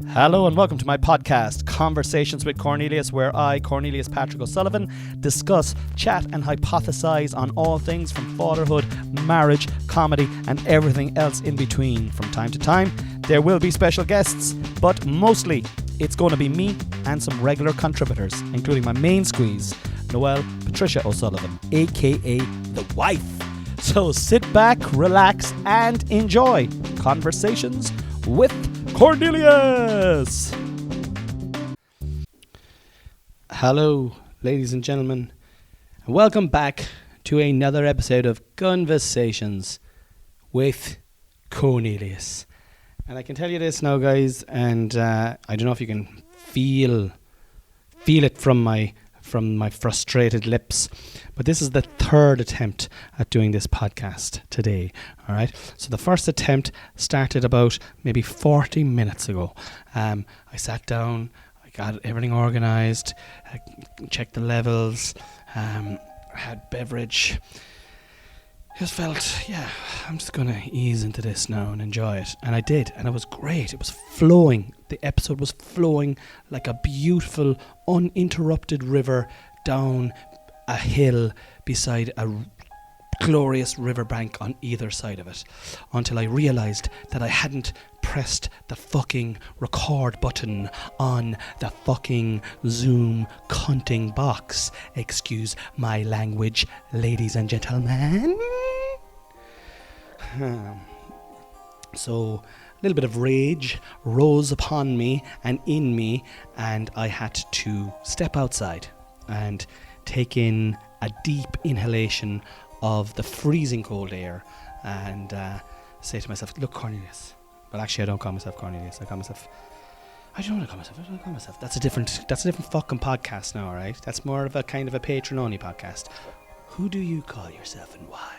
Hello and welcome to my podcast, Conversations with Cornelius, where I, Cornelius Patrick O'Sullivan, discuss, chat and hypothesize on all things from fatherhood, marriage, comedy and everything else in between. From time to time, there will be special guests, but mostly it's going to be me and some regular contributors, including my main squeeze, Noelle Patricia O'Sullivan, aka the wife. So sit back, relax and enjoy Conversations with Cornelius. Hello, ladies and gentlemen, and welcome back to another episode of Conversations with Cornelius. And I can tell you this now, guys, and I don't know if you can feel it from my frustrated lips, but this is the third attempt at doing this podcast today. All right, so the first attempt started about maybe 40 minutes ago. I sat down, I got everything organized, I checked the levels, had beverage. Just felt, I'm just going to ease into this now and enjoy it. And I did, and it was great. It was flowing. The episode was flowing like a beautiful, uninterrupted river down a hill beside a glorious riverbank on either side of it, until I realised that I hadn't pressed the fucking record button on the fucking Zoom cunting box. Excuse my language, ladies and gentlemen. So a little bit of rage rose upon me and in me, and I had to step outside and take in a deep inhalation of the freezing cold air and say to myself, look, Cornelius. Well, actually, I don't call myself Cornelius. I don't want to call myself. That's a different fucking podcast now, right? That's more of a kind of a Patreon-only podcast. Who do you call yourself and why?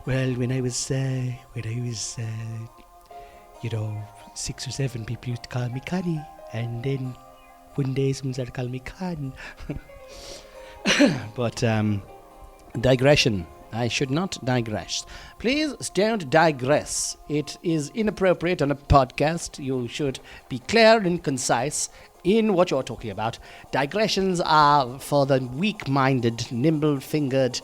Well, when I was 6 or 7, people used to call me Connie, and then one day someone started calling me Con. But digression. I should not digress. Please don't digress. It is inappropriate on a podcast. You should be clear and concise in what you're talking about. Digressions are for the weak-minded, nimble-fingered,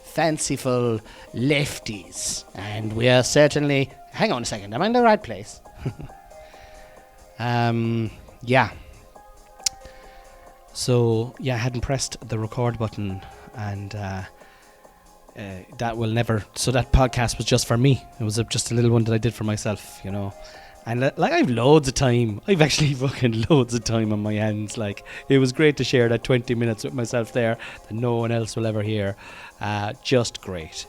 fanciful lefties. And we are certainly... Hang on a second. Am I in the right place? So, I hadn't pressed the record button, and that will never... So that podcast was just for me. It was just a little one that I did for myself, you know. And like, I've loads of time. I've actually fucking loads of time on my hands. Like, it was great to share that 20 minutes with myself there that no one else will ever hear. Just great.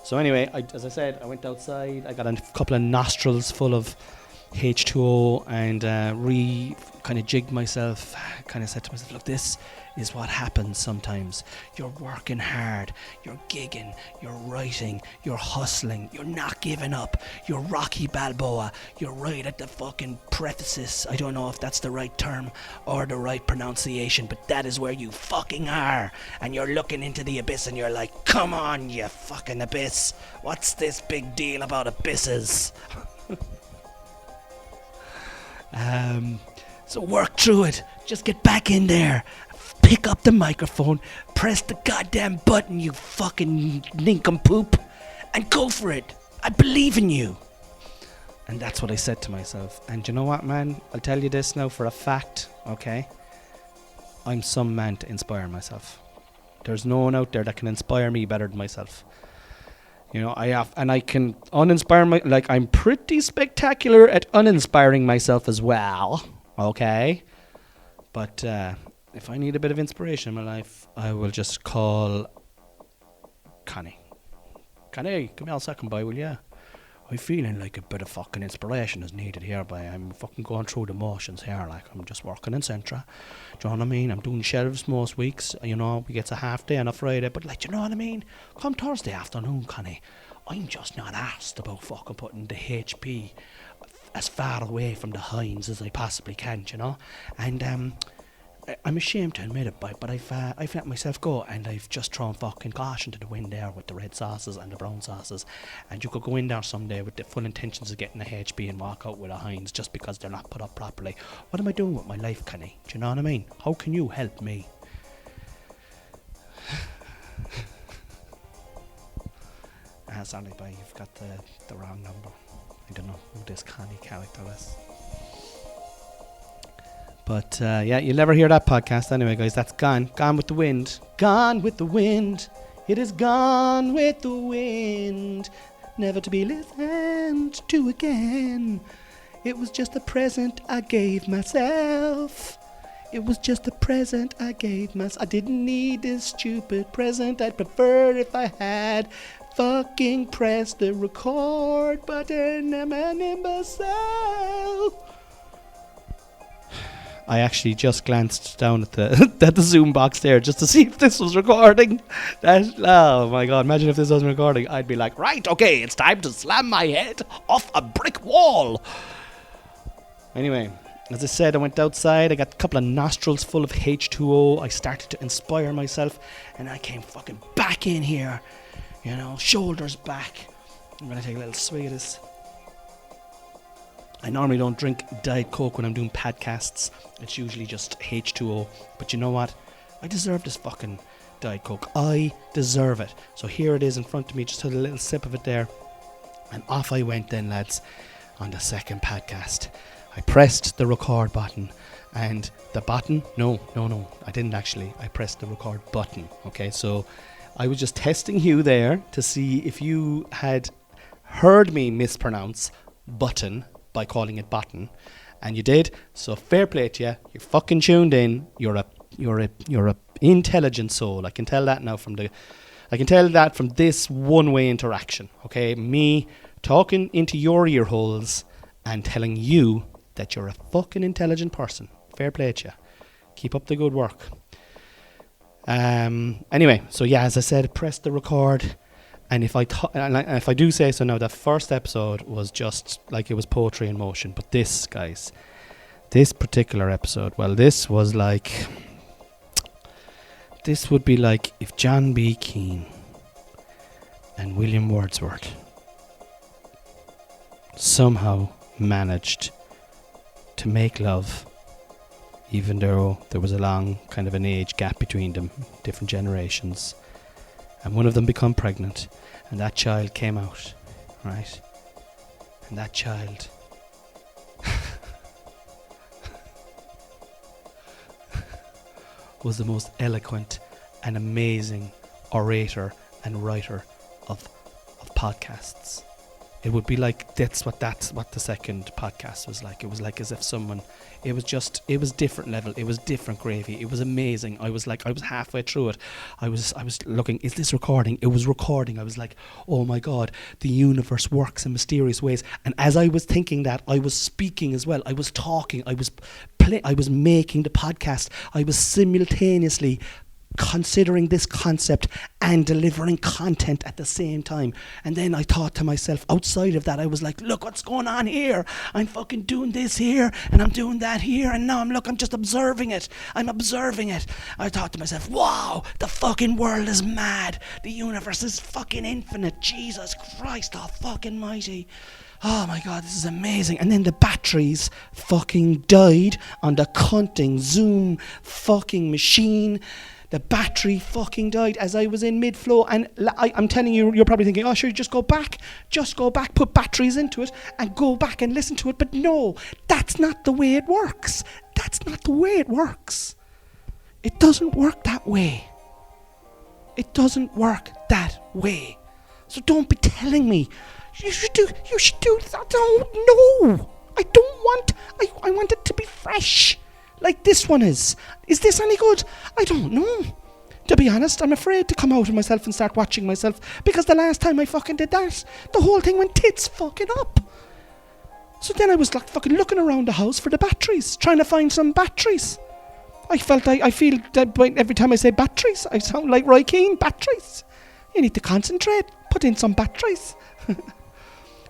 So anyway, as I said, I went outside. I got a couple of nostrils full of H2O and kind of jigged myself. Kind of said to myself, look, this is what happens sometimes. You're working hard, you're gigging, you're writing, you're hustling, you're not giving up, you're Rocky Balboa, you're right at the fucking precipice. I don't know if that's the right term or the right pronunciation, but that is where you fucking are. And you're looking into the abyss and you're like, come on, you fucking abyss. What's this big deal about abysses? So work through it. Just get back in there. Pick up the microphone, press the goddamn button, you fucking nincompoop, and go for it. I believe in you. And that's what I said to myself. And you know what, man? I'll tell you this now for a fact, okay? I'm some man to inspire myself. There's no one out there that can inspire me better than myself. You know, I can uninspire I'm pretty spectacular at uninspiring myself as well, okay? But, if I need a bit of inspiration in my life, I will just call Connie. Connie, come here a second, boy, will ya? I'm feeling like a bit of fucking inspiration is needed here, boy. I'm fucking going through the motions here, like I'm just working in Centra. Do you know what I mean? I'm doing shelves most weeks, you know, we get a half day on a Friday, but like, do you know what I mean? Come Thursday afternoon, Connie, I'm just not asked about fucking putting the HP as far away from the hinds as I possibly can, you know? And, I'm ashamed to admit it, but I've let myself go, and I've just thrown fucking caution to the wind there with the red sauces and the brown sauces. And you could go in there someday with the full intentions of getting a HB and walk out with a Heinz just because they're not put up properly. What am I doing with my life, Kenny? Do you know what I mean? How can you help me? Sorry, boy, you've got the wrong number. I don't know who this Connie character is. But yeah, you'll never hear that podcast anyway, guys. That's gone. Gone with the wind. Gone with the wind. It is gone with the wind. Never to be listened to again. It was just a present I gave myself. It was just a present I gave myself. I didn't need this stupid present. I'd prefer if I had fucking pressed the record button. I'm an imbecile. I actually just glanced down at the Zoom box there just to see if this was recording. Oh my god, imagine if this wasn't recording. I'd be like, right, okay, it's time to slam my head off a brick wall. Anyway, as I said, I went outside. I got a couple of nostrils full of H2O. I started to inspire myself, and I came fucking back in here. You know, shoulders back. I'm going to take a little swig of this. I normally don't drink Diet Coke when I'm doing podcasts. It's usually just H2O. But you know what? I deserve this fucking Diet Coke. I deserve it. So here it is in front of me. Just had a little sip of it there. And off I went then, lads, on the second podcast. I pressed the record button. And the button? No, I didn't actually. I pressed the record button. Okay, so I was just testing you there to see if you had heard me mispronounce button by calling it button, and you did. So fair play to you. You're fucking tuned in. You're a intelligent soul. I can tell that now from this one-way interaction. Okay, me talking into your ear holes and telling you that you're a fucking intelligent person. Fair play to you. Keep up the good work. Anyway, so yeah, as I said, press the record. And if I do say so now, that first episode was just like it was poetry in motion. But this, guys, this particular episode, well, this would be like if John B. Keane and William Wordsworth somehow managed to make love, even though there was a long kind of an age gap between them, different generations. And one of them become pregnant, and that child came out, right? And that child was the most eloquent and amazing orator and writer of podcasts. It would be like that's what the second podcast was like. It was like as if it was different level. It was different gravy. It was amazing. I was halfway through it. I was looking, is this recording? It was recording. I was like, oh my God, the universe works in mysterious ways. And as I was thinking that, I was speaking as well. I was talking. I was making the podcast. I was simultaneously considering this concept and delivering content at the same time. And then I thought to myself, outside of that, I was like, look what's going on here. I'm fucking doing this here and I'm doing that here, and now I'm just observing it. I'm observing it. I thought to myself, wow, the fucking world is mad. The universe is fucking infinite. Jesus Christ, oh fucking mighty. Oh my God, this is amazing. And then the batteries fucking died on the cunting Zoom fucking machine. The battery fucking died as I was in mid-flow. And I'm telling you, you're probably thinking, oh, sure, just go back, put batteries into it and go back and listen to it. But no, that's not the way it works. That's not the way it works. It doesn't work that way. It doesn't work that way. So don't be telling me you should do this. I don't know. I want it to be fresh. Like this one is. Is this any good? I don't know. To be honest, I'm afraid to come out of myself and start watching myself, because the last time I fucking did that, the whole thing went tits fucking up. So then I was like fucking looking around the house for the batteries, trying to find some batteries. I feel that every time I say batteries, I sound like Roy Keane. Batteries. You need to concentrate. Put in some batteries.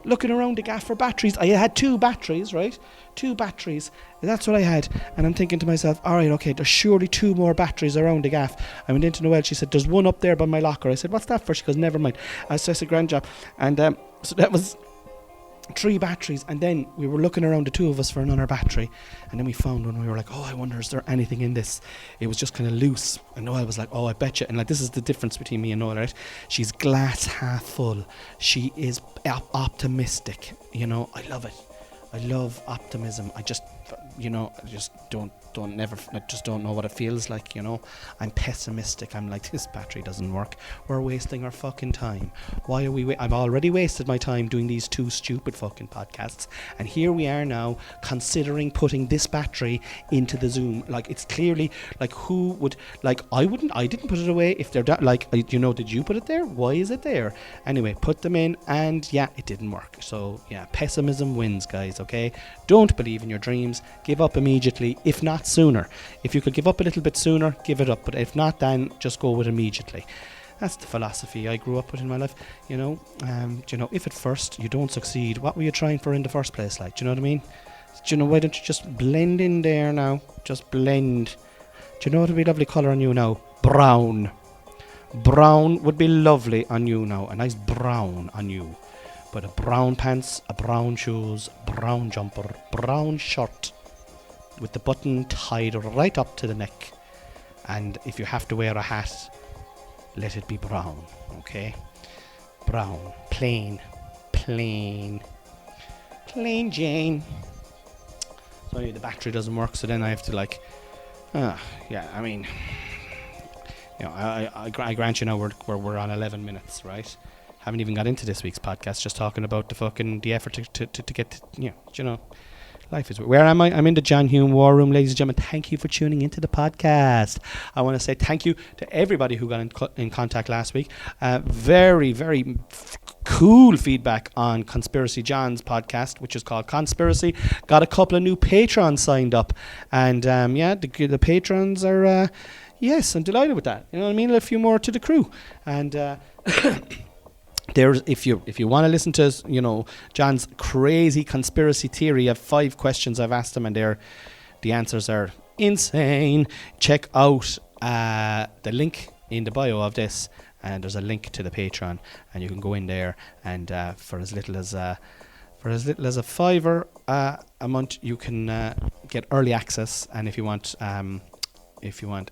looking around the gaff for batteries. I had 2 batteries, right? 2 batteries. That's what I had. And I'm thinking to myself, all right, okay, there's surely 2 more batteries around the gaff. I went into Noelle. She said, there's one up there by my locker. I said, what's that for? She goes, never mind. So I said, grand job. And so that was 3 batteries, and then we were looking around, the 2 of us, for another battery, and then we found one. We were like, oh, I wonder, is there anything in this? It was just kind of loose. And Noelle was like, oh, I bet you. And like, this is the difference between me and Noelle, right? She's glass half full. She is optimistic. You know, I love it. I love optimism. I just don't know what it feels like, you know. I'm pessimistic. I'm like, this battery doesn't work. We're wasting our fucking time. Why are we I've already wasted my time doing these 2 stupid fucking podcasts, and here we are now considering putting this battery into the Zoom. Like, it's clearly like, who would, like, I didn't put it away. If they're like, you know, did you put it there? Why is it there? Anyway, put them in, and yeah, it didn't work. So yeah, pessimism wins, guys. Okay, don't believe in your dreams. Give up immediately, if not sooner. If you could give up a little bit sooner, give it up. But if not, then just go with immediately. That's the philosophy I grew up with in my life. You know, if at first you don't succeed, what were you trying for in the first place? Like, do you know what I mean? Do you know, why don't you just blend in there now? Just blend. Do you know what would be a lovely colour on you now? Brown. Brown would be lovely on you now. A nice brown on you. But a brown pants, a brown shoes, brown jumper, brown shirt, with the button tied right up to the neck. And if you have to wear a hat, let it be brown, okay? Brown, plain Jane. So anyway, the battery doesn't work, so then I have to like, I mean, you know, I grant you now we're on 11 minutes, right? Haven't even got into this week's podcast, just talking about the effort to get, you know, life is. Where am I? I'm in the John Hume War Room, ladies and gentlemen. Thank you for tuning into the podcast. I want to say thank you to everybody who got in contact last week. Very, very cool feedback on Conspiracy John's podcast, which is called Conspiracy. Got a couple of new patrons signed up, and the patrons are yes, I'm delighted with that. You know what I mean? A few more to the crew, and. There's, if you want to listen to, you know, John's crazy conspiracy theory, of 5 questions I've asked him, and the answers are insane. Check out the link in the bio of this, and there's a link to the Patreon, and you can go in there, and for as little as a $5 a month, you can get early access, and if you want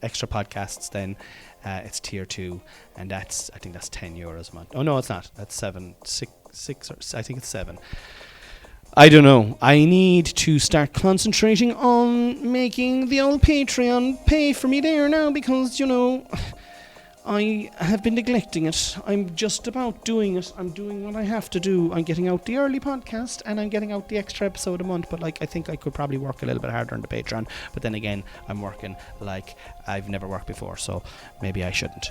extra podcasts, then it's tier 2, and I think that's €10 a month. Oh no, it's not. That's 6, or I think it's 7. I don't know. I need to start concentrating on making the old Patreon pay for me there now, because, you know, I have been neglecting it. I'm just about doing it. I'm doing what I have to do. I'm getting out the early podcast, and I'm getting out the extra episode a month. But like, I think I could probably work a little bit harder on the Patreon. But then again, I'm working like I've never worked before. So maybe I shouldn't.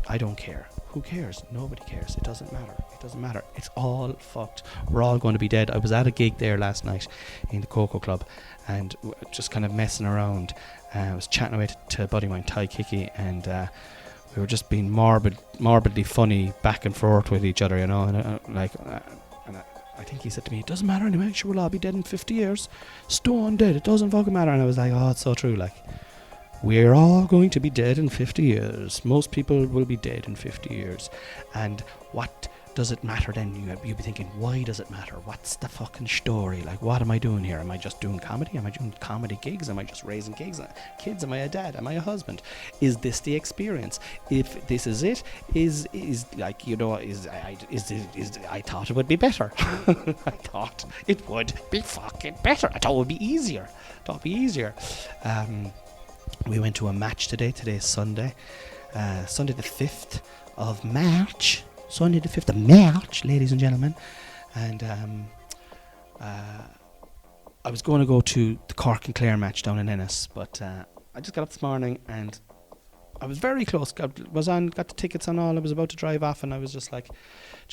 I don't care. Who cares? Nobody cares. It doesn't matter. It's all fucked. We're all going to be dead. I was at a gig there last night in the Cocoa Club, and just kind of messing around. I was chatting away to a buddy of mine, Ty Kiki, and we were just being morbidly funny back and forth with each other, you know. And I think he said to me, "It doesn't matter anyway. Sure, we'll all be dead in 50 years. Stone dead. It doesn't fucking matter." And I was like, "Oh, it's so true. Like, we're all going to be dead in 50 years. Most people will be dead in 50 years. And what does it matter then?" You'd be thinking, why does it matter? What's the fucking story? Like, what am I doing here? Am I just doing comedy? Am I doing comedy gigs? Am I just raising kids? Am I a dad? Am I a husband? Is this the experience? If this is it, is like, you know, I thought it would be better. I thought it would be fucking better. I thought it would be easier. We went to a match today. Today is Sunday. Sunday the 5th of March. Sunday the 5th of March, ladies and gentlemen. And I was going to go to the Cork and Clare match down in Ennis, but I just got up this morning and I was very close. Got the tickets and all. I was about to drive off, and I was just like, do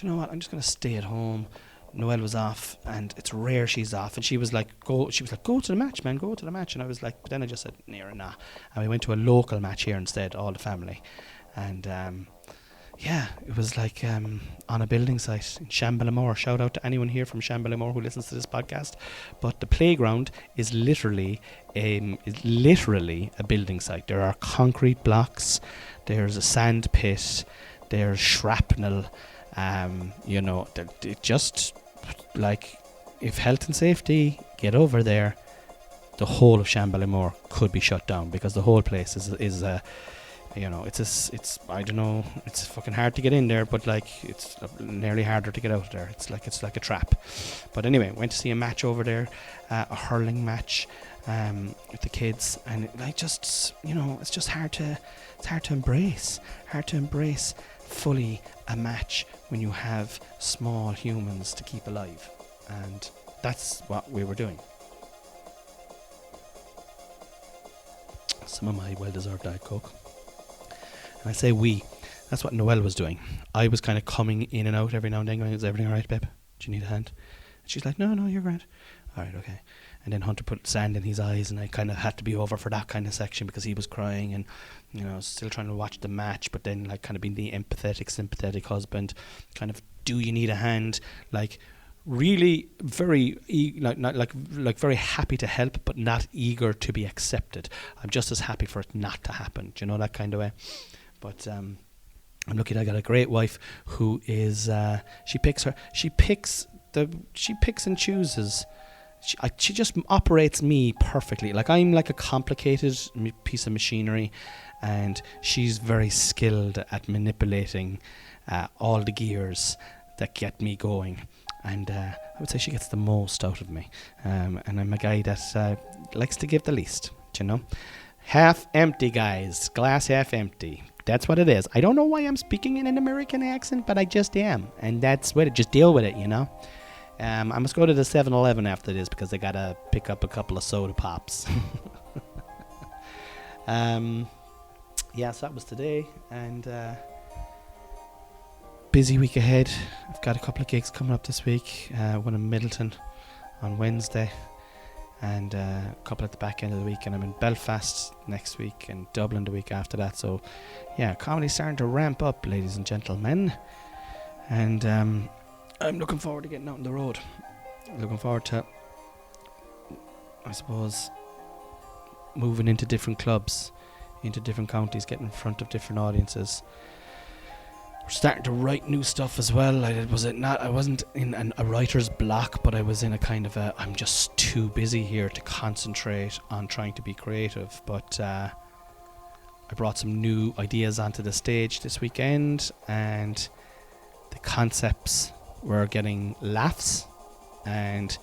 you know what? I'm just going to stay at home. Noelle was off, and it's rare she's off, and she was like, go to the match, man, go to the match. And I was like, but then I just said, nah. And we went to a local match here instead, all the family. And yeah, it was like on a building site in Shamballamore. Shout out to anyone here from Shamballamore who listens to this podcast. But the playground is literally a building site. There are concrete blocks. There's a sand pit. There's shrapnel. It just like, if health and safety get over there, the whole of Shamballamore could be shut down, because the whole place is it's I don't know, it's fucking hard to get in there, but like it's nearly harder to get out of there. It's like a trap. But anyway, went to see a match over there, a hurling match with the kids, and it's just hard to embrace fully a match when you have small humans to keep alive, and that's what we were doing. Some of my well-deserved Diet Coke. And I say we, that's what Noelle was doing. I was kind of coming in and out every now and then going, is everything alright, babe? Do you need a hand? And she's like, no, you're grand. Alright, okay. And then Hunter put sand in his eyes, and I kind of had to be over for that kind of section because he was crying, and still trying to watch the match, but then like kind of being the empathetic, sympathetic husband, kind of, do you need a hand? Like, really very very happy to help, but not eager to be accepted. I'm just as happy for it not to happen. Do you know, that kind of way? But I'm lucky that I got a great wife who is she picks and chooses. She just operates me perfectly. Like, I'm like a complicated piece of machinery, and she's very skilled at manipulating all the gears that get me going. And I would say she gets the most out of me. And I'm a guy that likes to give the least, Half empty, guys. Glass half empty. That's what it is. I don't know why I'm speaking in an American accent, but I just am. And that's what it. Just deal with it, I must go to the 7-Eleven after this because I got to pick up a couple of soda pops. So that was today. And busy week ahead. I've got a couple of gigs coming up this week. One in Middleton on Wednesday, and a couple at the back end of the week. And I'm in Belfast next week and Dublin the week after that. So, yeah, comedy's starting to ramp up, ladies and gentlemen. And I'm looking forward to getting out on the road. Looking forward to, I suppose, moving into different clubs, into different counties, getting in front of different audiences. We're starting to write new stuff as well. I wasn't in a writer's block, but I was in a kind of I'm just too busy here to concentrate on trying to be creative. But I brought some new ideas onto the stage this weekend, and the concepts were getting laughs, and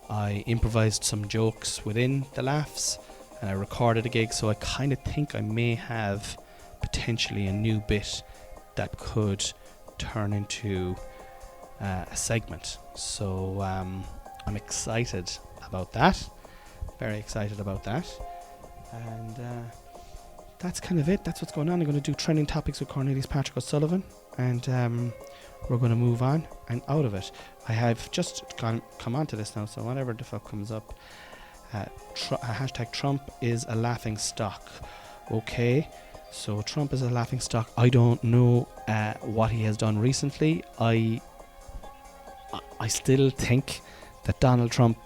I improvised some jokes within the laughs, and I recorded a gig. So I kind of think I may have potentially a new bit that could turn into a segment. So I'm excited about that. Very excited about that. And that's kind of it. That's what's going on. I'm going to do trending topics with Cornelius Patrick O'Sullivan, and we're going to move on and out of it. I have just come on to this now, so whatever the fuck comes up. Hashtag Trump is a laughing stock. Okay. So Trump is a laughing stock. I don't know what he has done recently. I still think that Donald Trump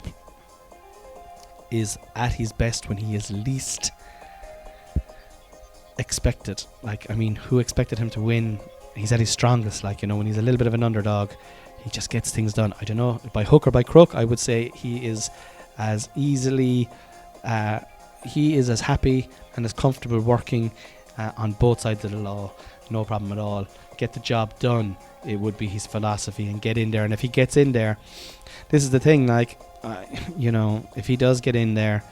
is at his best when he is least expected. Who expected him to win? He's at his strongest. When he's a little bit of an underdog, he just gets things done. I don't know, by hook or by crook. I would say he is as easily, he is as happy and as comfortable working on both sides of the law, no problem at all. Get the job done, it would be his philosophy, and get in there. And if he gets in there, this is the thing, if he does get in there,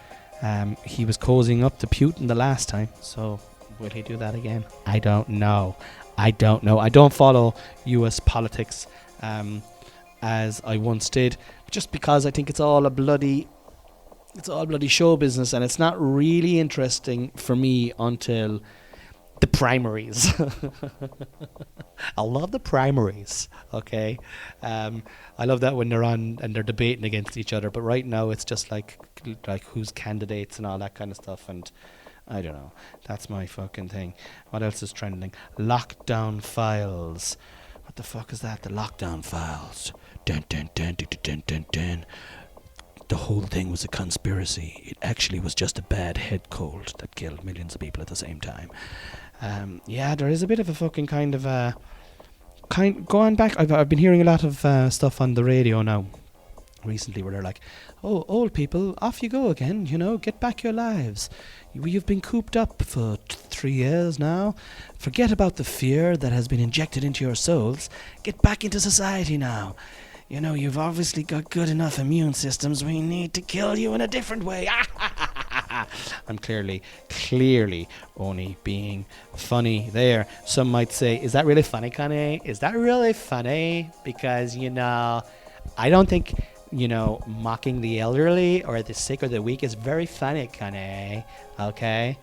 he was cozying up to Putin the last time, so will he do that again? I don't know. I don't follow US politics as I once did, just because I think it's all bloody show business, and it's not really interesting for me until the primaries. I love the primaries, okay? I love that when they're on and they're debating against each other, but right now it's just like who's candidates and all that kind of stuff, and I don't know. That's my fucking thing. What else is trending? Lockdown files. What the fuck is that? The lockdown files. Dun dun dun dun dun dun dun. The whole thing was a conspiracy. It actually was just a bad head cold that killed millions of people at the same time. Yeah, there is a bit of a fucking kind of going back. I've been hearing a lot of stuff on the radio now recently where they're like, oh, old people, off you go again, get back your lives. You've been cooped up for 3 years now. Forget about the fear that has been injected into your souls. Get back into society now. You've obviously got good enough immune systems. We need to kill you in a different way. I'm clearly only being funny there. Some might say, is that really funny, Connie? Is that really funny? Because, I don't think, mocking the elderly or the sick or the weak is very funny, Connie. Okay?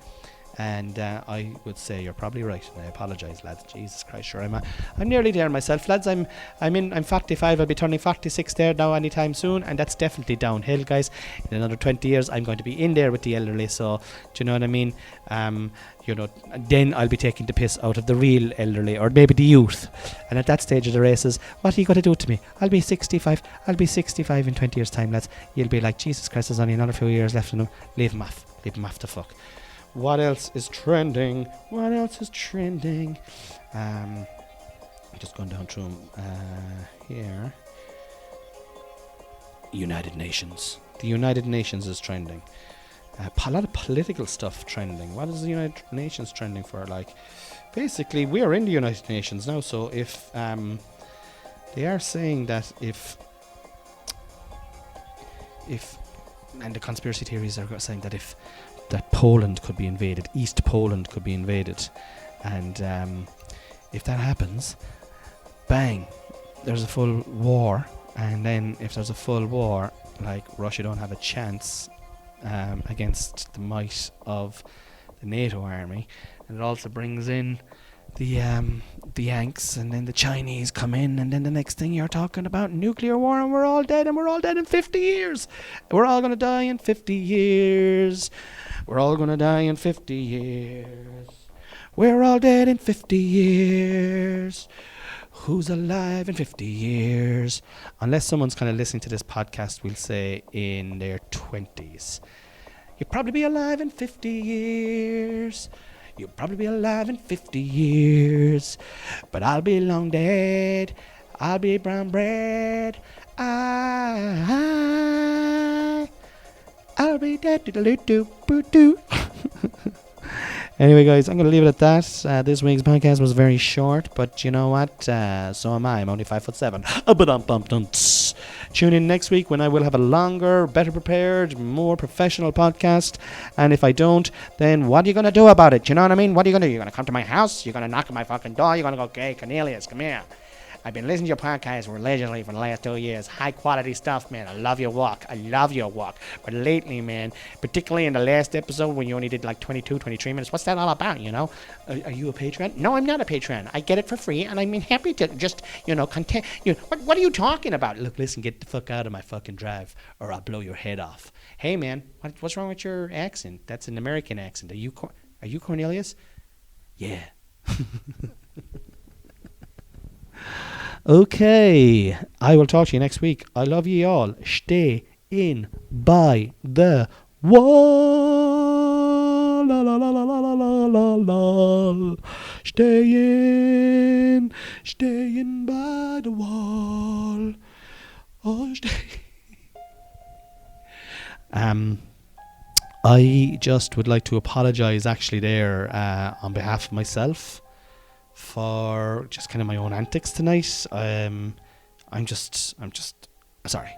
And I would say you're probably right, and I apologise, lads. Jesus Christ, sure, I'm nearly there myself, lads. I'm 45. I'll be turning 46 there now anytime soon, and that's definitely downhill, guys. In another 20 years, I'm going to be in there with the elderly. So, do you know what I mean? Then I'll be taking the piss out of the real elderly, or maybe the youth. And at that stage of the races, what are you going to do to me? I'll be 65. I'll be 65 in 20 years' time, lads. You'll be like, Jesus Christ, there's only another few years left in him. Leave him off the fuck. What else is trending? Just going down through here. United Nations. The United Nations is trending. A lot of political stuff trending. What is the United Nations trending for? Like, basically, we are in the United Nations now. So if they are saying that if and the conspiracy theories are saying that that Poland could be invaded, East Poland could be invaded, and if that happens, bang, there's a full war. And then if there's a full war, like, Russia don't have a chance against the might of the NATO army. And it also brings in the Yanks, and then the Chinese come in, and then the next thing you're talking about nuclear war, and we're all dead in 50 years. We're all going to die in 50 years. We're all going to die in 50 years. We're all dead in 50 years. Who's alive in 50 years? Unless someone's kind of listening to this podcast, we'll say in their 20s. You'll probably be alive in 50 years. You'll probably be alive in 50 years. But I'll be long dead. I'll be brown bread. I'll be dead. Anyway, guys, I'm going to leave it at that. This week's podcast was very short, but you know what? So am I. I'm only 5'7". Tune in next week when I will have a longer, better prepared, more professional podcast. And if I don't, then what are you going to do about it? You know what I mean? What are you going to do? You're going to come to my house? You're going to knock on my fucking door? You're going to go, okay, Cornelius, come here. I've been listening to your podcast religiously for the last 2 years. High quality stuff, man. I love your walk. But lately, man, particularly in the last episode when you only did like 22, 23 minutes, what's that all about, you know? Are you a patron? No, I'm not a patron. I get it for free, and I'm happy to just, content. What are you talking about? Look, listen, get the fuck out of my fucking drive, or I'll blow your head off. Hey, man, what's wrong with your accent? That's an American accent. Are you Cornelius? Yeah. Okay, I will talk to you next week. I love ye all. Stay in by the wall. La la la la la la la la. Stay in by the wall. Oh, stay. I just would like to apologize actually there on behalf of myself for just kind of my own antics tonight. I'm just sorry.